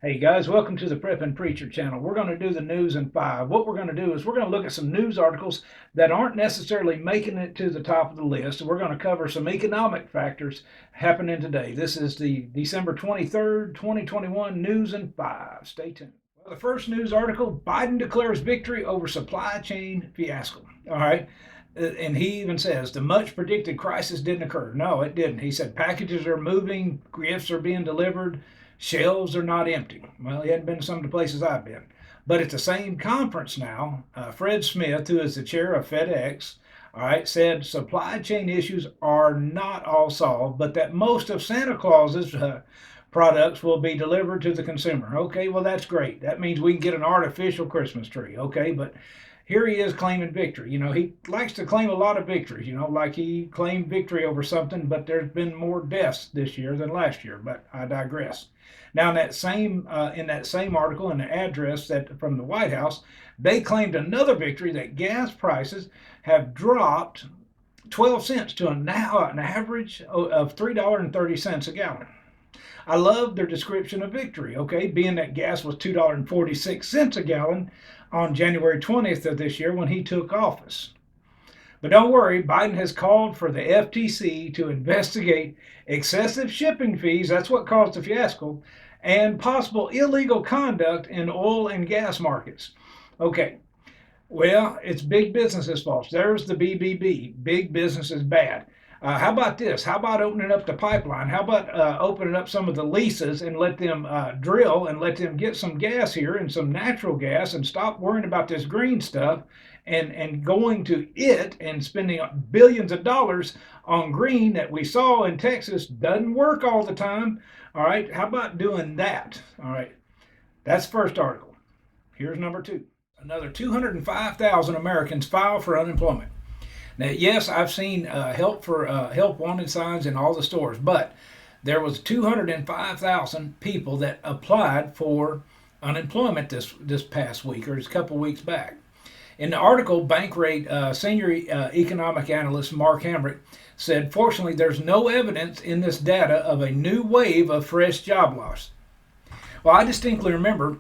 Hey guys, welcome to the Prep and Preacher channel. We're going to do the news in five. What we're going to do is we're going to look at some news articles that aren't necessarily making it to the top of the list. We're going to cover some economic factors happening today. This is the December 23rd, 2021 news in five. Stay tuned. Well, the first news article, Biden declares victory over supply chain fiasco. All right. And he even says the much predicted crisis didn't occur. No, it didn't. He said packages are moving, gifts are being delivered, shelves are not empty. Well, he hadn't been to some of the places I've been. But at the same conference now, Fred Smith, who is the chair of FedEx, all right, said supply chain issues are not all solved, but that most of Santa Claus's products will be delivered to the consumer. Okay, well, that's great. That means we can get an artificial Christmas tree. Okay, but here he is claiming victory. He likes to claim a lot of victories, like he claimed victory over something, but there's been more deaths this year than last year. But I digress. Now, in that same article, in the address that from the White House, they claimed another victory that gas prices have dropped 12 cents to now an average of $3.30 a gallon. I love their description of victory, okay, being that gas was $2.46 a gallon on January 20th of this year when he took office. But don't worry, Biden has called for the FTC to investigate excessive shipping fees, that's what caused the fiasco, and possible illegal conduct in oil and gas markets. Okay, well, it's big business's fault. There's the BBB. Big business is bad. How about this? How about opening up the pipeline? How about opening up some of the leases and let them drill and let them get some gas here and some natural gas and stop worrying about this green stuff and going to it and spending billions of dollars on green that we saw in Texas doesn't work all the time. All right. How about doing that? All right. That's the first article. Here's number two. Another 205,000 Americans file for unemployment. Now, yes, I've seen help wanted signs in all the stores, but there was 205,000 people that applied for unemployment this past week or a couple weeks back. In the article, Bankrate senior economic analyst Mark Hamrick said, fortunately, there's no evidence in this data of a new wave of fresh job loss. Well, I distinctly remember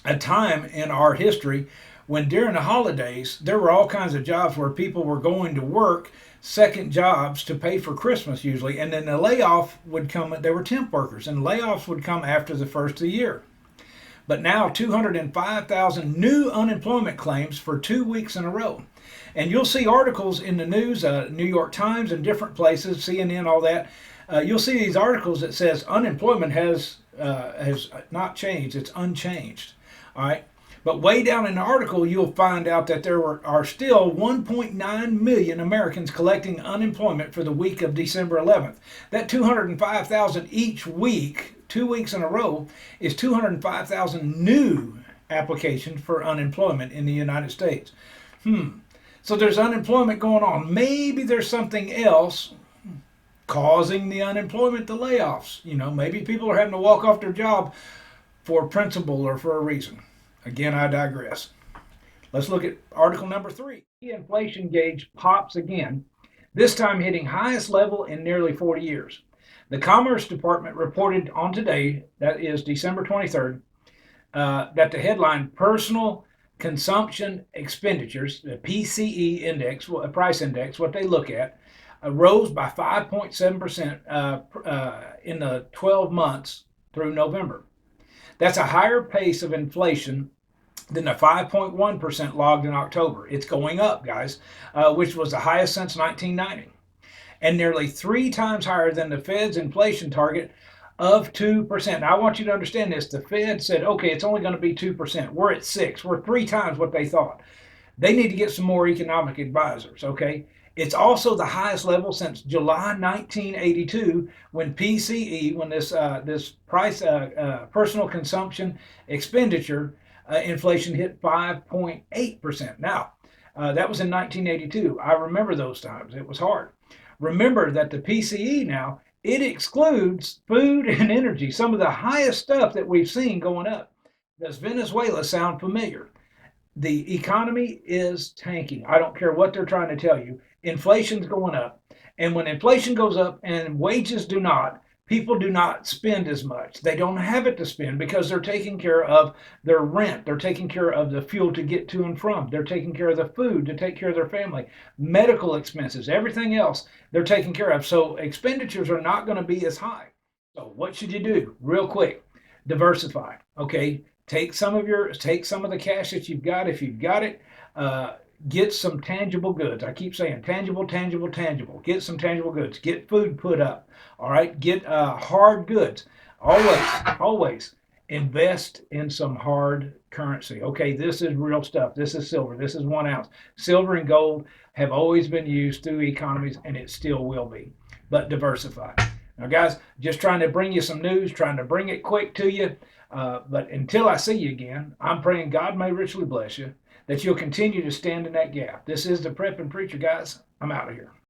a time in our history when during the holidays there were all kinds of jobs where people were going to work second jobs to pay for Christmas usually, and then the layoff would come. They were temp workers, and layoffs would come after the first of the year. But now 205,000 new unemployment claims for 2 weeks in a row. And you'll see articles in the news, New York Times and different places, CNN, all that. You'll see these articles that says unemployment has not changed; it's unchanged. All right. But way down in the article, you'll find out that are still 1.9 million Americans collecting unemployment for the week of December 11th. That 205,000 each week, 2 weeks in a row, is 205,000 new applications for unemployment in the United States. So there's unemployment going on. Maybe there's something else causing the unemployment, the layoffs. Maybe people are having to walk off their job for principle or for a reason. Again, I digress. Let's look at article number three. The inflation gauge pops again, this time hitting highest level in nearly 40 years. The Commerce Department reported on today, that is December 23rd, that the headline personal consumption expenditures, the PCE index, a price index, what they look at, rose by 5.7% in the 12 months through November. That's a higher pace of inflation than the 5.1% logged in October. It's going up, guys, which was the highest since 1990, and nearly 3 times higher than the Fed's inflation target of 2%. Now, I want you to understand this. The Fed said, okay, it's only going to be 2%. We're at 6. We're 3 times what they thought. They need to get some more economic advisors, okay? It's also the highest level since July 1982, when PCE, when this price personal consumption expenditure inflation hit 5.8%. Now, that was in 1982. I remember those times. It was hard. Remember that the PCE now, it excludes food and energy, some of the highest stuff that we've seen going up. Does Venezuela sound familiar? The economy is tanking. I don't care what they're trying to tell you. Inflation's going up. And when inflation goes up and wages do not, People do not spend as much. They don't have it to spend because they're taking care of their rent. They're taking care of the fuel to get to and from. They're taking care of the food to take care of their family, medical expenses, everything else they're taking care of. So expenditures are not going to be as high. So what should you do? Real quick, diversify. Okay, take some of the cash that you've got if you've got it. Uh, get some tangible goods. I keep saying tangible, tangible, tangible. Get some tangible goods. Get food put up. All right. Get hard goods. Always, always invest in some hard currency. Okay, this is real stuff. This is silver. This is 1 ounce. Silver and gold have always been used through economies, and it still will be. But diversify. Now, guys, just trying to bring you some news, trying to bring it quick to you. But until I see you again, I'm praying God may richly bless you, that you'll continue to stand in that gap. This is the Prep and Preacher, guys. I'm out of here.